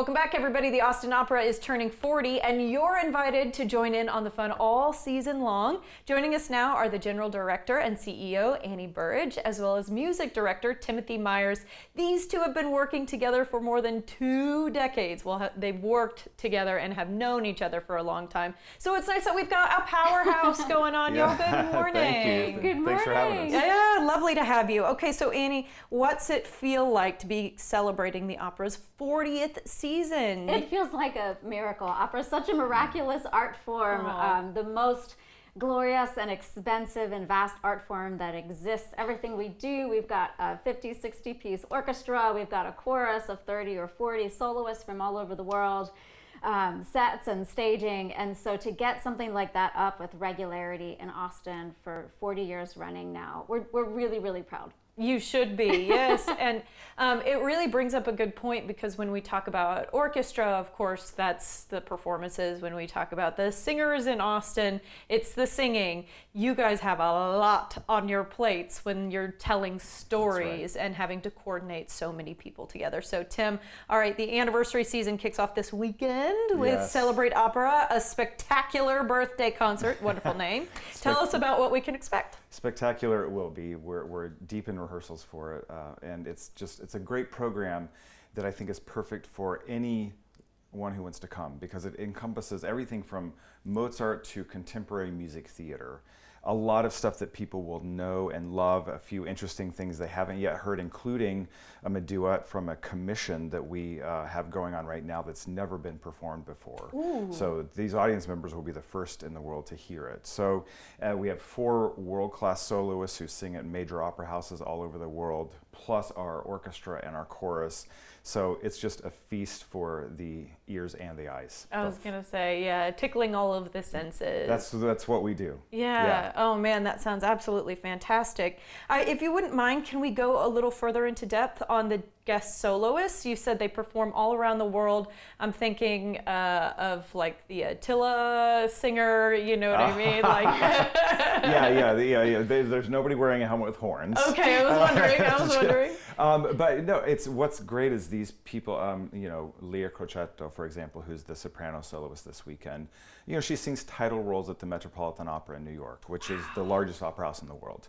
Welcome back, everybody. The Austin Opera is turning 40, and you're invited to join in on the fun all season long. Joining us now are the General Director and CEO, Annie Burridge, as well as Music Director, Timothy Myers. These two have been working together for more than 2 decades. Well, they've worked together and have known each other for a long time. So it's nice that we've got a powerhouse going on. Y'all, good morning. Thank you. Good morning. Thanks for having us. Yeah, lovely to have you. Okay, so Annie, what's it feel like to be celebrating the opera's 40th season? It feels like a miracle. Opera is such a miraculous art form, the most glorious and expensive and vast art form that exists. Everything we do, we've got a 50, 60 piece orchestra, we've got a chorus of 30 or 40 soloists from all over the world, sets and staging. And so to get something like that up with regularity in Austin for 40 years running now, we're really, really proud. You should be, yes. And it really brings up a good point, because when we talk about orchestra, of course, that's the performances. When we talk about the singers in Austin, it's the singing. You guys have a lot on your plates when you're telling stories and having to coordinate so many people together. So Tim, all right, the anniversary season kicks off this weekend with Celebrate Opera, a spectacular birthday concert. Wonderful name. Tell us about what we can expect. Spectacular it will be. We're deep in rehearsals for it, and it's a great program that I think is perfect for anyone who wants to come, because it encompasses everything from Mozart to contemporary music theater. A lot of stuff that people will know and love, a few interesting things they haven't yet heard, including a duet from a commission that we have going on right now that's never been performed before. Ooh. So these audience members will be the first in the world to hear it. So we have 4 world-class soloists who sing at major opera houses all over the world, plus our orchestra and our chorus. So it's just a feast for the ears and the eyes. I was going to say, yeah, tickling all of the senses. That's what we do. Yeah. Oh man, that sounds absolutely fantastic. If you wouldn't mind, can we go a little further into depth on the guest soloists? You said they perform all around the world. I'm thinking of like the Attila singer, you know what I mean? Like yeah. There's nobody wearing a helmet with horns. Okay, I was wondering. But no, what's great is these people, Leah Crocetto, for example, who's the soprano soloist this weekend. You know, she sings title roles at the Metropolitan Opera in New York, which is the largest opera house in the world.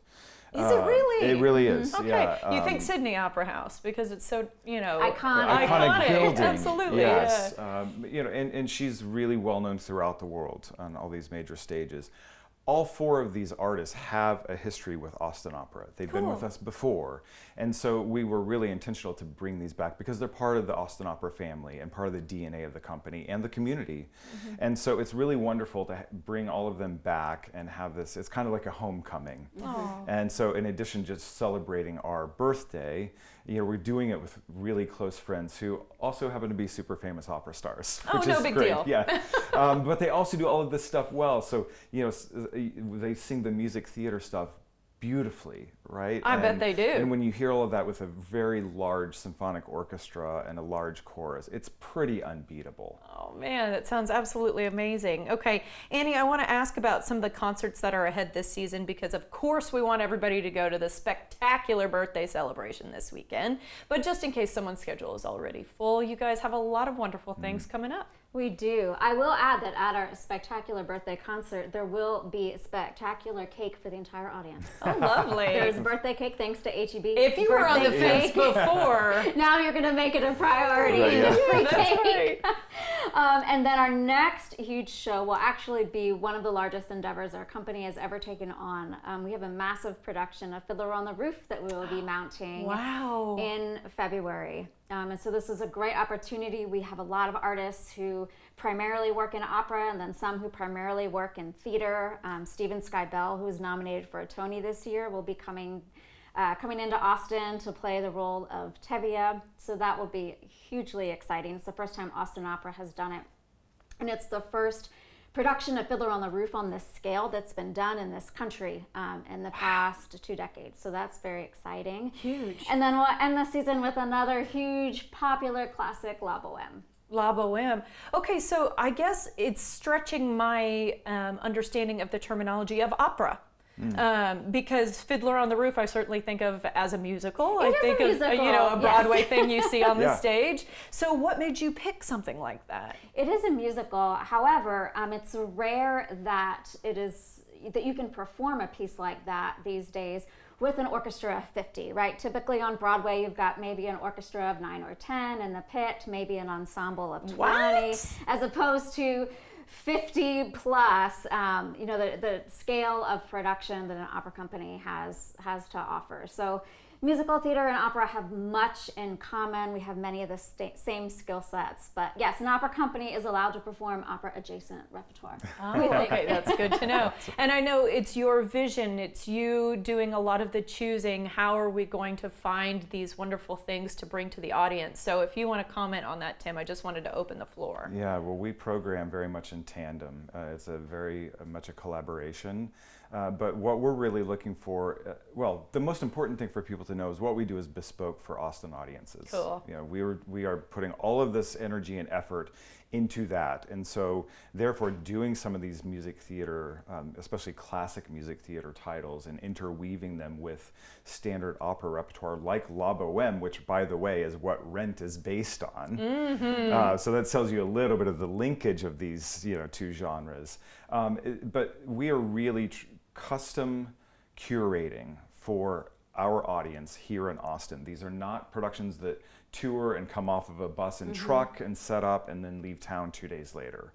Is it really? It really is. Okay. Yeah. You think Sydney Opera House because it's so, iconic building. Absolutely. Yes. Yeah. And she's really well known throughout the world on all these major stages. All 4 of these artists have a history with Austin Opera. They've been with us before. And so we were really intentional to bring these back because they're part of the Austin Opera family and part of the DNA of the company and the community. Mm-hmm. And so it's really wonderful to bring all of them back and have this, it's kind of like a homecoming. Mm-hmm. And so in addition to just celebrating our birthday, we're doing it with really close friends who also happen to be super famous opera stars. Which no is big great. deal. Yeah. But they also do all of this stuff well. So, they sing the music theater stuff beautifully, right? I bet they do. And when you hear all of that with a very large symphonic orchestra and a large chorus, it's pretty unbeatable. Oh man, that sounds absolutely amazing. Okay, Annie, I want to ask about some of the concerts that are ahead this season, because of course we want everybody to go to the spectacular birthday celebration this weekend. But just in case someone's schedule is already full, you guys have a lot of wonderful things coming up. We do. I will add that at our spectacular birthday concert, there will be spectacular cake for the entire audience. Oh, lovely. There's birthday cake thanks to HEB. If you were on the fence before. Now you're going to make it a priority. Right, yeah. Free That's cake. right. And then our next huge show will actually be one of the largest endeavors our company has ever taken on. We have a massive production of Fiddler on the Roof that we will be mounting in February. And so this is a great opportunity. We have a lot of artists who primarily work in opera, and then some who primarily work in theater. Stephen Skybell, who was nominated for a Tony this year, will be coming into Austin to play the role of Tevye. So that will be hugely exciting. It's the first time Austin Opera has done it. And it's the first production of Fiddler on the Roof on this scale that's been done in this country in the past 2 decades. So that's very exciting. Huge. And then we'll end the season with another huge popular classic, La Boheme. La Boheme. Okay, so I guess it's stretching my understanding of the terminology of opera. Because Fiddler on the Roof, I certainly think of as a musical. It I is think a of musical, a Broadway thing you see on the Yeah. stage. So what made you pick something like that? It is a musical. However, it's rare that you can perform a piece like that these days with an orchestra of 50, right? Typically on Broadway, you've got maybe an orchestra of 9 or 10 in the pit, maybe an ensemble of 20, What? as opposed to 50 plus. The scale of production that an opera company has to offer. So musical theater and opera have much in common. We have many of the same skill sets, but yes, an opera company is allowed to perform opera adjacent repertoire. Oh, okay, that's good to know. And I know it's your vision, it's you doing a lot of the choosing. How are we going to find these wonderful things to bring to the audience? So if you want to comment on that, Tim, I just wanted to open the floor. Yeah, well, we program very much in tandem. It's a very much a collaboration. But what we're really looking for, the most important thing for people to know is what we do is bespoke for Austin audiences. Cool. You know, we are putting all of this energy and effort into that, and so therefore doing some of these music theater, especially classic music theater titles, and interweaving them with standard opera repertoire like La Boheme, which by the way is what Rent is based on. So that tells you a little bit of the linkage of these two genres. But we are really custom curating for our audience here in Austin. These are not productions that tour and come off of a bus and truck and set up and then leave town 2 days later.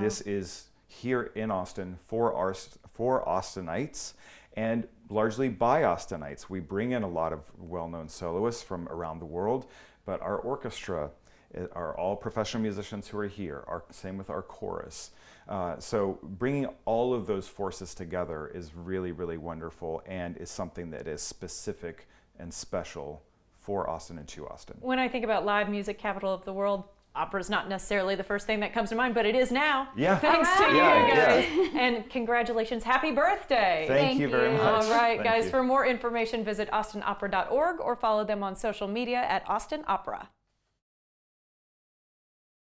This is here in Austin for Austinites and largely by Austinites. We bring in a lot of well-known soloists from around the world, but our orchestra are all professional musicians who are here. Same with our chorus. So bringing all of those forces together is really, really wonderful and is something that is specific and special for Austin and to Austin. When I think about live music capital of the world, opera is not necessarily the first thing that comes to mind, but it is now. Yeah. Thanks to you Yeah, guys. And congratulations. Happy birthday. Thank you very much. All right, Thank guys, you. for more information, visit austinopera.org or follow them on social media at Austin Opera.